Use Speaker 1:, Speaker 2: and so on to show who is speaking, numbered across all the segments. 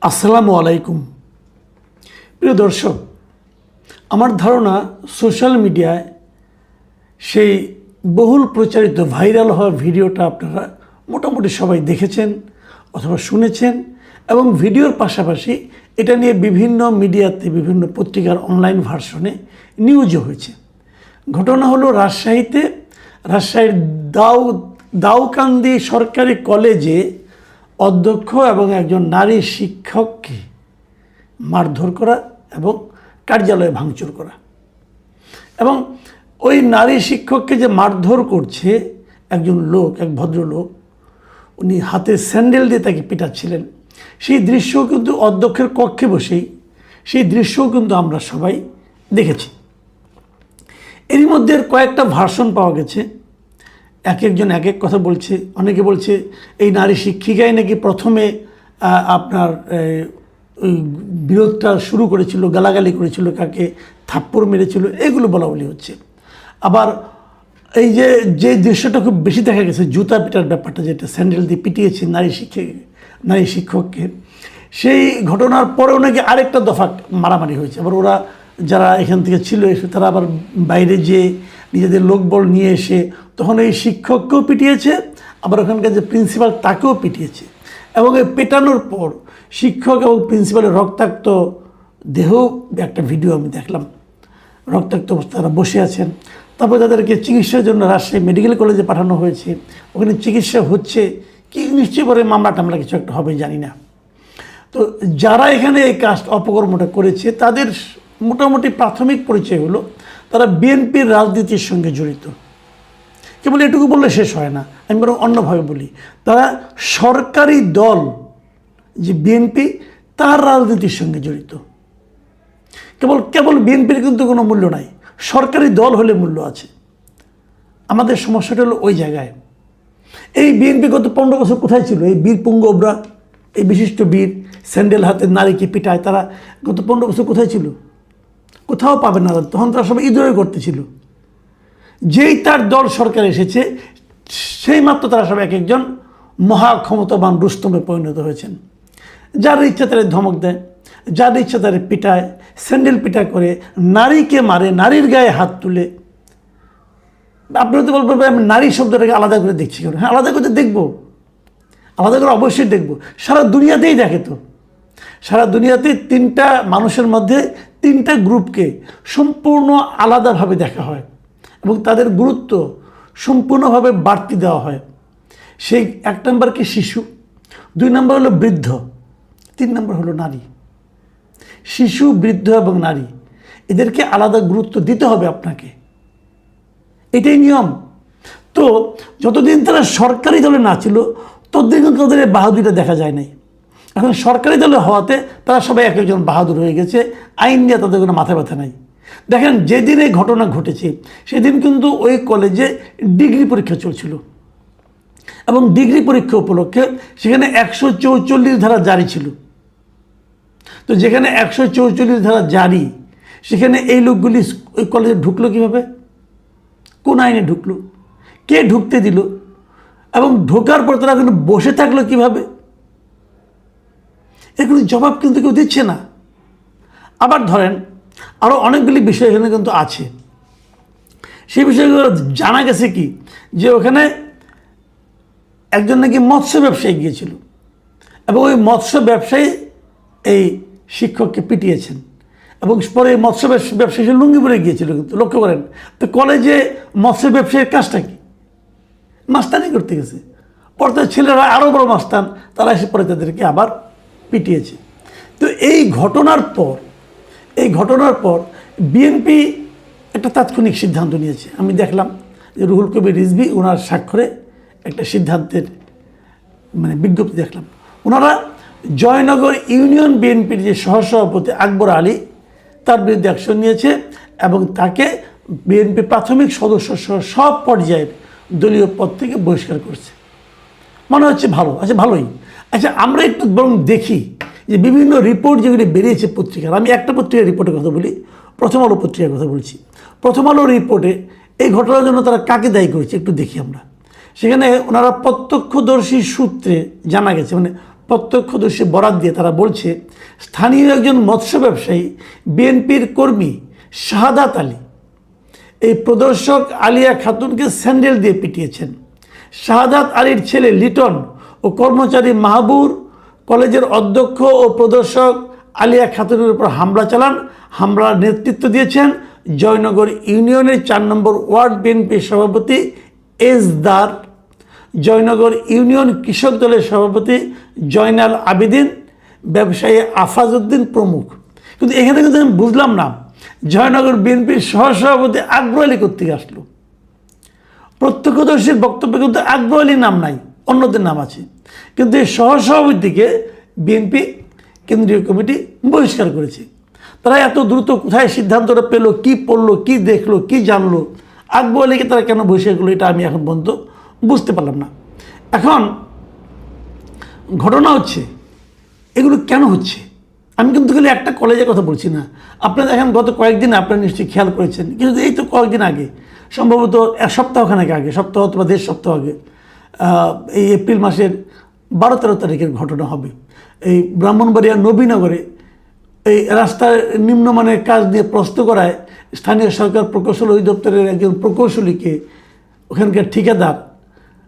Speaker 1: আসসালামু আলাইকুম। প্রিয় দর্শক, আমার ধারণা সোশ্যাল মিডিয়ায় সেই বহুল প্রচারিত ভাইরাল হওয়া ভিডিওটা আপনারা মোটামুটি সবাই দেখেছেন অথবা শুনেছেন, এবং ভিডিওর পাশাপাশি এটা নিয়ে বিভিন্ন মিডিয়াতে, বিভিন্ন পত্রিকার অনলাইন ভার্সনে নিউজও হয়েছে। ঘটনা হলো রাজশাহীর দাউকান্দি সরকারি কলেজে অধ্যক্ষ এবং একজন নারী শিক্ষককে মারধর করা এবং কার্যালয়ে ভাঙচুর করা। এবং ওই নারী শিক্ষককে যে মারধর করছে একজন লোক, এক ভদ্রলোক, উনি হাতে স্যান্ডেল দিয়ে তাকে পিটাচ্ছিলেন, সেই দৃশ্যও কিন্তু অধ্যক্ষের কক্ষে বসেই সেই দৃশ্যও কিন্তু আমরা সবাই দেখেছি। এরই মধ্যে কয়েকটা ভার্সন পাওয়া গেছে, এক একজন এক এক কথা বলছে। অনেকে বলছে এই নারী শিক্ষিকাই নাকি প্রথমে আপনার ওই বিরোধটা শুরু করেছিল, গালাগালি করেছিল, কাকে থাপ্পড় মেরেছিল, এগুলো বলা বলি হচ্ছে। আবার এই যে দৃশ্যটা খুব বেশি দেখা গেছে, জুতা পিটার ব্যাপারটা, যেটা স্যান্ডেল দিয়ে পিটিয়েছে নারী শিক্ষককে, সেই ঘটনার পরেও নাকি আরেকটা দফা মারামারি হয়েছে। আবার ওরা যারা এখান থেকে ছিল এসে তারা আবার বাইরে যেয়ে নিজেদের লোকবল নিয়ে এসে তখন এই শিক্ষককেও পিটিয়েছে, আবার ওখানকার যে প্রিন্সিপাল তাকেও পিটিয়েছে। এবং এই পেটানোর পর শিক্ষক এবং প্রিন্সিপালের রক্তাক্ত দেহ একটা ভিডিও আমি দেখলাম, রক্তাক্ত অবস্থা তারা বসে আছেন। তারপর তাদেরকে চিকিৎসার জন্য রাজশাহী মেডিকেল কলেজে পাঠানো হয়েছে, ওখানে চিকিৎসা হচ্ছে কি, নিশ্চয়ই পরে মামলা টামলা কিছু একটা হবে জানি না। তো যারা এখানে এই কাজ অপকর্মটা করেছে তাদের মোটামুটি প্রাথমিক পরিচয় হলো তারা বিএনপির রাজনীতির সঙ্গে জড়িত। কেবল এটুকু বললে শেষ হয় না, আমি বরং অন্যভাবে বলি, তারা সরকারি দল যে বিএনপি তার রাজনীতির সঙ্গে জড়িত। কেবল বিএনপির কিন্তু কোনো মূল্য নাই, সরকারি দল হলে মূল্য আছে। আমাদের সমস্যাটা হলো ওই জায়গায়। এই বিএনপি গত 15 বছর কোথায় ছিল? এই বীর পুঙ্গবরা, এই বিশিষ্ট বীর স্যান্ডেল হাতে নারীকে পিটায়, তারা গত 15 বছর কোথায় ছিল? কোথাও পাবে না। তখন তারা সবাই ইদরে করতেছিল। যেই তার দল সরকারে এসেছে সেই মাত্র তারা সব এক একজন মহা ক্ষমতাবান রুস্তমে পরিণত হয়েছেন। যার ইচ্ছা তারা ধমক দেয়, যার ইচ্ছা তারা পিটায়, স্যান্ডেল পিটা করে, নারীকে মারে, নারীর গায়ে হাত তুলে। আপনারা তো বলবেন আমি নারী শব্দটাকে আলাদা করে দেখছি কেন? হ্যাঁ, আলাদা করে দেখবো, আলাদা করে অবশ্যই দেখবো। সারা দুনিয়াতেই দেখে তো, সারা দুনিয়াতে 3টা মানুষের মধ্যে 3টা গ্রুপকে সম্পূর্ণ আলাদাভাবে দেখা হয় এবং তাদের গুরুত্ব সম্পূর্ণভাবে বাড়তি দেওয়া হয়। সেই 1 নম্বর কি শিশু, 2 নম্বর হলো বৃদ্ধ, 3 নম্বর হলো নারী। শিশু, বৃদ্ধ এবং নারী, এদেরকে আলাদা গুরুত্ব দিতে হবে আপনাকে, এটাই নিয়ম। তো যতদিন তারা সরকারি দলে না ছিল ততদিন কিন্তু তাদের এই বাহাদুরিটা দেখা যায় নাই। এখন সরকারি দলে হওয়াতে তারা সবাই এক একজন বাহাদুর হয়ে গেছে, আইন নিয়ে তাদের কোনো মাথা ব্যথা নাই। দেখেন, যেদিন এই ঘটনা ঘটেছে সেদিন কিন্তু ওই কলেজে ডিগ্রি পরীক্ষা চলছিল এবং ডিগ্রি পরীক্ষা উপলক্ষে সেখানে 144 ধারা জারি ছিল। তো যেখানে 144 ধারা জারি, সেখানে এই লোকগুলি ওই কলেজে ঢুকলো কীভাবে? কোন আইনে ঢুকলো? কে ঢুকতে দিল? এবং ঢোকার পর তারা কিন্তু বসে থাকলো কীভাবে? এগুলো জবাব কিন্তু কেউ দিচ্ছে না। আবার ধরেন আরও অনেকগুলি বিষয় এখানে কিন্তু আছে। সেই বিষয়গুলো জানা গেছে কি, যে ওখানে একজন নাকি মৎস্য ব্যবসায়ী গিয়েছিল এবং ওই মৎস্য ব্যবসায়ী এই শিক্ষককে পিটিয়েছেন এবং পরে মৎস্য ব্যবসায়ী লুঙ্গি পরে গিয়েছিল। কিন্তু লক্ষ্য করেন তো, কলেজে মৎস্য ব্যবসায়ীর কাজটা কি? মাস্তানি করতে গেছে। পরে তার ছেলেরা আরও বড় মাস্তান, তারা এসে পরে তাদেরকে আবার পিটিয়েছে। তো এই ঘটনার পর বিএনপি একটা তাৎক্ষণিক সিদ্ধান্ত নিয়েছে। আমি দেখলাম যে রুহুল কবির রিজভী ওনার স্বাক্ষরে একটা সিদ্ধান্তের বিজ্ঞপ্তি দেখলাম। ওনারা জয়নগর ইউনিয়ন বিএনপির যে সহসভাপতি আকবর আলী, তার বিরুদ্ধে অ্যাকশন নিয়েছে এবং তাকে বিএনপি প্রাথমিক সদস্য সহ সব পর্যায়ের দলীয় পদ থেকে বহিষ্কার করছে। মনে হচ্ছে ভালো, আচ্ছা ভালোই। আচ্ছা, আমরা একটু বরং দেখি যে বিভিন্ন রিপোর্ট যেগুলি বেরিয়েছে পত্রিকার। আমি একটা পত্রিকার রিপোর্টের কথা বলি, প্রথম আলো পত্রিকার কথা বলছি। প্রথম আলো রিপোর্টে এই ঘটনার জন্য তারা কাকে দায়ী করেছে একটু দেখি আমরা। সেখানে ওনারা প্রত্যক্ষদর্শী সূত্রে জানা গেছে, প্রত্যক্ষদর্শী বরাত দিয়ে তারা বলছে, স্থানীয় একজন মৎস্য ব্যবসায়ী বিএনপির কর্মী শাহাদাত আলী এই প্রদর্শক আলিয়া খাতুনকে স্যান্ডেল দিয়ে পিটিয়েছেন। শাহাদাত আলীর ছেলে লিটন ও কর্মচারী মাহবুর কলেজের অধ্যক্ষ ও প্রদর্শক আলিয়া খাতুনের উপর হামলা চালান। হামলার নেতৃত্ব দিয়েছেন জয়নগর ইউনিয়নের 4 নম্বর ওয়ার্ড বিএনপির সভাপতি এজদার, জয়নগর ইউনিয়ন কৃষক দলের সভাপতি জয়নাল আবেদিন, ব্যবসায়ী আফাজউদ্দিন প্রমুখ। কিন্তু এখানে কিন্তু আমি বুঝলাম না জয়নগর বিএনপির সহসভাপতি আকবর আলী কোত্থেকে আসলো। প্রত্যক্ষদর্শীর বক্তব্যে কিন্তু আকবর আলীর নাম নাই, অন্যদের নাম আছে, কিন্তু এই সহসভাপতিকে বিএনপি কেন্দ্রীয় কমিটি বহিষ্কার করেছে। তারা এত দ্রুত কোথায় সিদ্ধান্তটা পেলো, কি পড়লো, কি দেখলো, কি জানলো, আকবর আলীকে তারা কেন বহিষ্কার করলো, এটা আমি এখন পর্যন্ত বুঝতে পারলাম না। এখন ঘটনা হচ্ছে এগুলো কেন হচ্ছে, আমি কিন্তু খালি একটা কলেজের কথা বলছি না। আপনারা দেখেন গত কয়েকদিন আপনারা নিশ্চয়ই খেয়াল করেছেন, কিন্তু এই তো কয়েকদিন আগে, সম্ভবত এক সপ্তাহখানেক আগে, সপ্তাহ অথবা 1.5 সপ্তাহ আগে, এই এপ্রিল মাসের 12-13 তারিখের ঘটনা হবে। এই ব্রাহ্মণবাড়িয়া নবীনগরে এই রাস্তার নিম্নমানের কাজ নিয়ে প্রশ্ন করায় স্থানীয় সরকার প্রকৌশল অধিদপ্তরের একজন প্রকৌশলীকে ওখানকার ঠিকাদার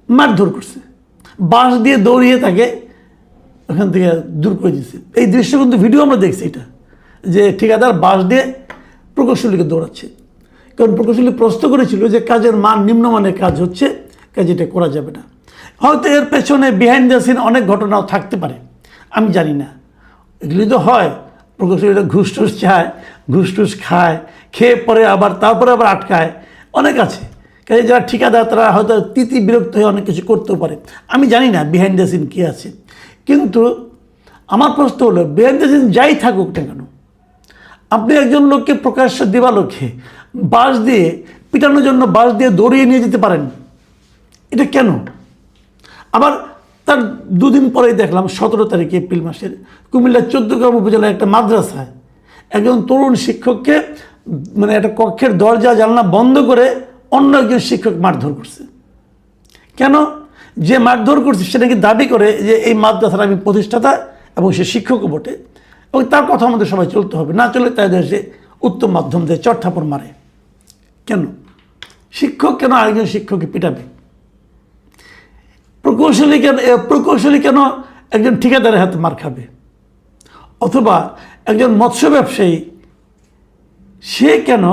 Speaker 1: মারধর করছে, বাঁশ দিয়ে দৌড়িয়ে তাকে ওখান থেকে দূর করে দিচ্ছে। এই দৃশ্য কিন্তু ভিডিও আমরা দেখছি, এটা যে ঠিকাদার বাঁশ দিয়ে প্রকৌশলীকে দৌড়াচ্ছে, কারণ প্রকৌশলী প্রশ্ন করেছিল যে কাজের মান নিম্নমানের কাজ হচ্ছে, কাজ এটা করা যাবে না। হয়তো এর পেছনে বিহাইন্ড দ্য সিন অনেক ঘটনাও থাকতে পারে, আমি জানি না। এগুলি তো হয়, প্রকৌশলীরা ঘুষ টুস চায়, ঘুষ টুস খায়, খেয়ে পরে আবার তারপরে আবার আটকায়, অনেক আছে। কাজে যারা ঠিকাদার তারা হয়তো বিরক্ত হয়ে অনেক কিছু করতেও পারে, আমি জানি না বিহাইন্ড দ্য সিন কী আছে। কিন্তু আমার প্রশ্ন হলো, বিহাইন্ড দ্য সিন যাই থাকুক না কেন, আপনি একজন লোককে প্রকাশ্য দিবালোকে বাঁশ দিয়ে পিটানোর জন্য বাঁশ দিয়ে দৌড়িয়ে নিয়ে যেতে পারেন, এটা কেন? আবার তার 2 দিন পরেই দেখলাম 17 তারিখে এপ্রিল মাসের কুমিল্লার 14গ্রাম উপজেলার একটা মাদ্রাসায় একজন তরুণ শিক্ষককে মানে একটা কক্ষের দরজা জানলা বন্ধ করে অন্য একজন শিক্ষক মারধর করছে। কেন? যে মারধর করছে সে নাকি দাবি করে যে এই মাদ্রাসার আমি প্রতিষ্ঠাতা এবং সে শিক্ষকও বটে, এবং তার কথা আমাদের সবাই চলতে হবে, না চলে তাই দেশে উত্তম মাধ্যম দিয়ে চটথাপড় মারে। কেন শিক্ষক কেন আরেকজন শিক্ষককে পিটাবে? প্রকৌশলী কেন একজন ঠিকাদারের হাতে মার খাবে? অথবা একজন মৎস্য ব্যবসায়ী সে কেন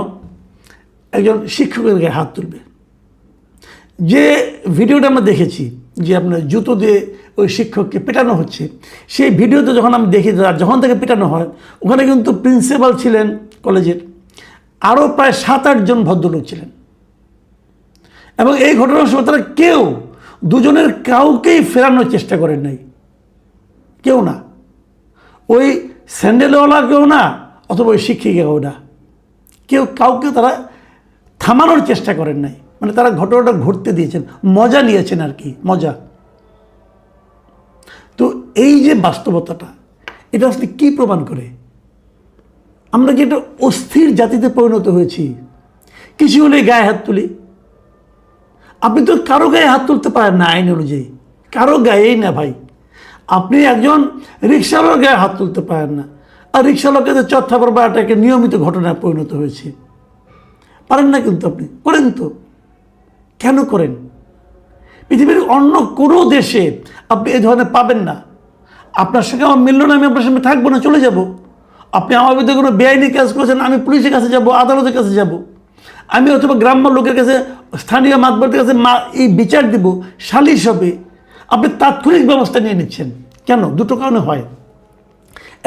Speaker 1: একজন শিক্ষকের গায়ে হাত তুলবে? যে ভিডিওটা আমরা দেখেছি যে আপনার জুতো দিয়ে ওই শিক্ষককে পেটানো হচ্ছে, সেই ভিডিওতে যখন আমি দেখি, যখন তাকে পেটানো হয়, ওখানে কিন্তু প্রিন্সিপাল ছিলেন কলেজের, আরও প্রায় 7-8 জন ভদ্রলোক ছিলেন, এবং এই ঘটনার সময় তারা কেউ দুজনের কাউকেই ফেরানোর চেষ্টা করেন নাই, কেউ না, ওই স্যান্ডেলওয়ালা কেউ না, অথবা ওই শিক্ষিকাও না, কেউ কাউকে তারা থামানোর চেষ্টা করেন নাই। মানে তারা ঘটনাটা ঘটতে দিয়েছেন, মজা নিয়েছেন আর কি, মজা। তো এই যে বাস্তবতাটা, এটা আসলে কী প্রমাণ করে? আমরা কি একটা অস্থির জাতিতে পরিণত হয়েছি? কিছু হলে গায়ে হাত তুলি। আপনি তো কারো গায়ে হাত তুলতে পারেন না আইন অনুযায়ী, কারো গায়েই না ভাই। আপনি একজন রিক্সাওয়ালার গায়ে হাত তুলতে পারেন না, আর রিক্সাওয়ালাকে তো চটথাপড় মারাটা একটা নিয়মিত ঘটনায় পরিণত হয়েছে। পারেন না, কিন্তু আপনি করেন তো। কেন করেন? পৃথিবীর অন্য কোনো দেশে আপনি এই ধরনের পাবেন না। আপনার সঙ্গে আমার মিলল না, আমি আপনার সঙ্গে থাকবো না, চলে যাব। আপনি আমার বিরুদ্ধে কোনো বেআইনি কাজ করেছেন, আমি পুলিশের কাছে যাব, আদালতের কাছে যাব, আমি অথবা গ্রাম্য লোকের কাছে, স্থানীয় মাতবরের কাছে এই বিচার দিব, সালিশ হবে। আপনি তাৎক্ষণিক ব্যবস্থা নিয়ে নিচ্ছেন কেন? 2টো কারণে হয়।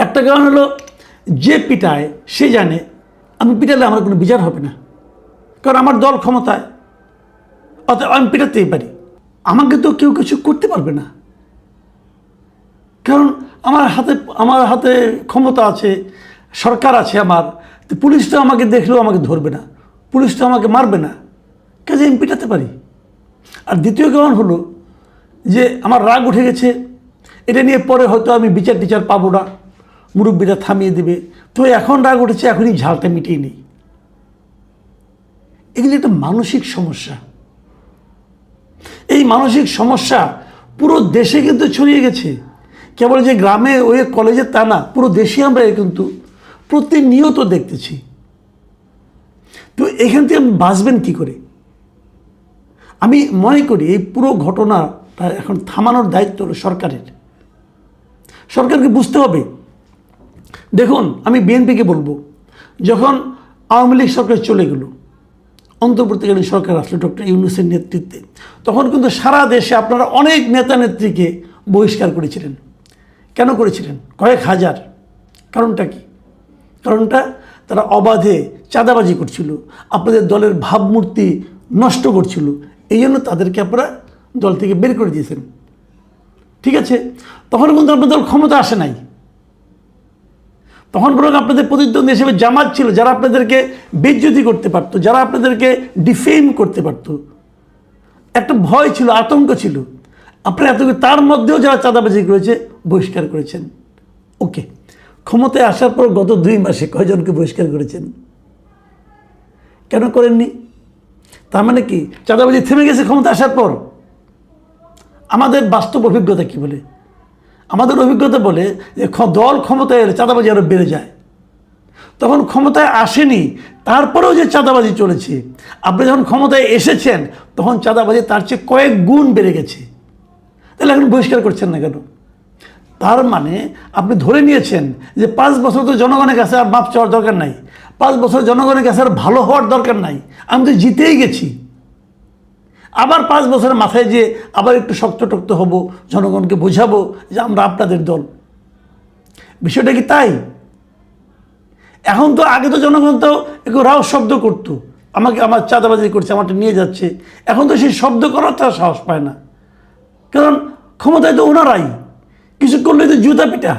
Speaker 1: একটা কারণ হলো, যে পিটায় সে জানে আমি পিটালে আমার কোনো বিচার হবে না, কারণ আমার দল ক্ষমতায়, অতএব আমি পিটাতেই পারি, আমাকে তো কেউ কিছু করতে পারবে না, কারণ আমার হাতে ক্ষমতা আছে, সরকার আছে আমার। পুলিশ তো আমাকে দেখলেও আমাকে ধরবে না, পুলিশ তো আমাকে মারবে না, কাজে আমি পিটাতে পারি। আর দ্বিতীয় কারণ হলো যে আমার রাগ উঠে গেছে, এটা নিয়ে পরে হয়তো আমি বিচার টিচার পাবো না, মুরব্বীরা থামিয়ে দেবে, তো এখন রাগ উঠেছে, এখনই ঝালটা মিটিয়ে নেই। এগুলি একটা মানসিক সমস্যা। এই মানসিক সমস্যা পুরো দেশে কিন্তু ছড়িয়ে গেছে। কেবল যে গ্রামে ওই কলেজে তা না, পুরো দেশে আমরা কিন্তু প্রতিনিয়ত দেখতেছি। তো এখান থেকে বাঁচবেন কী করে? আমি মনে করি এই পুরো ঘটনাটা এখন থামানোর দায়িত্ব হলো সরকারের। সরকারকে বুঝতে হবে। দেখুন, আমি বিএনপিকে বলবো, যখন আওয়ামী লীগ সরকার চলে গেল, অন্তর্বর্তীকালীন সরকার আসলো ডক্টর ইউনূসের নেতৃত্বে, তখন কিন্তু সারা দেশে আপনারা অনেক নেতা নেত্রীকে বহিষ্কার করেছিলেন। কেন করেছিলেন? কয়েক হাজার। কারণটা কি? কারণটা তারা অবাধে চাঁদাবাজি করছিল, আপনাদের দলের ভাবমূর্তি নষ্ট করছিল, এই জন্য তাদেরকে আপনারা দল থেকে বের করে দিয়েছেন। ঠিক আছে, তখন কিন্তু আপনাদের দল ক্ষমতা আসে নাই। তখন বরং আপনাদের প্রতিদ্বন্দ্বী হিসেবে জামাত ছিল, যারা আপনাদেরকে বেইজ্জতি করতে পারতো, যারা আপনাদেরকে ডিফেম করতে পারতো। একটা ভয় ছিল, আতঙ্ক ছিল। আপনারা এত, তার মধ্যেও যারা চাঁদাবাজি করেছে বহিষ্কার করেছেন। ওকে, ক্ষমতায় আসার পর গত 2 মাসে কয়জনকে বহিষ্কার করেছেন? কেন করেননি? তার মানে কি চাঁদাবাজি থেমে গেছে ক্ষমতা আসার পর? আমাদের বাস্তব অভিজ্ঞতা কি বলে? আমাদের অভিজ্ঞতা বলে যে দল ক্ষমতায় এলে চাঁদাবাজি আরও বেড়ে যায়। তখন ক্ষমতায় আসেনি, তারপরেও যে চাঁদাবাজি চলেছে, আপনি যখন ক্ষমতায় এসেছেন তখন চাঁদাবাজি তার চেয়ে কয়েক গুণ বেড়ে গেছে। তাহলে এখন বহিষ্কার করছেন না কেন? তার মানে আপনি ধরে নিয়েছেন যে 5 বছর তো জনগণের কাছে আর মাপ চাওয়ার দরকার নাই, 5 বছর জনগণের কাছে আর ভালো হওয়ার দরকার নাই, আমি তো জিতেই গেছি। আবার 5 বছরের মাথায় যে আবার একটু শক্ত হব, জনগণকে বোঝাবো যে আমরা আপনাদের দল। বিষয়টা কি তাই? এখন তো আগে তো জনগণ তো একটু রাও শব্দ করতো, আমাকে আমার চাঁদাবাজি করছে, আমারটা নিয়ে যাচ্ছে। এখন তো সেই শব্দ করার তার সাহস পায় না, কারণ ক্ষমতায় তো ওনারাই, কিছু করলে তো জুতা পিটা।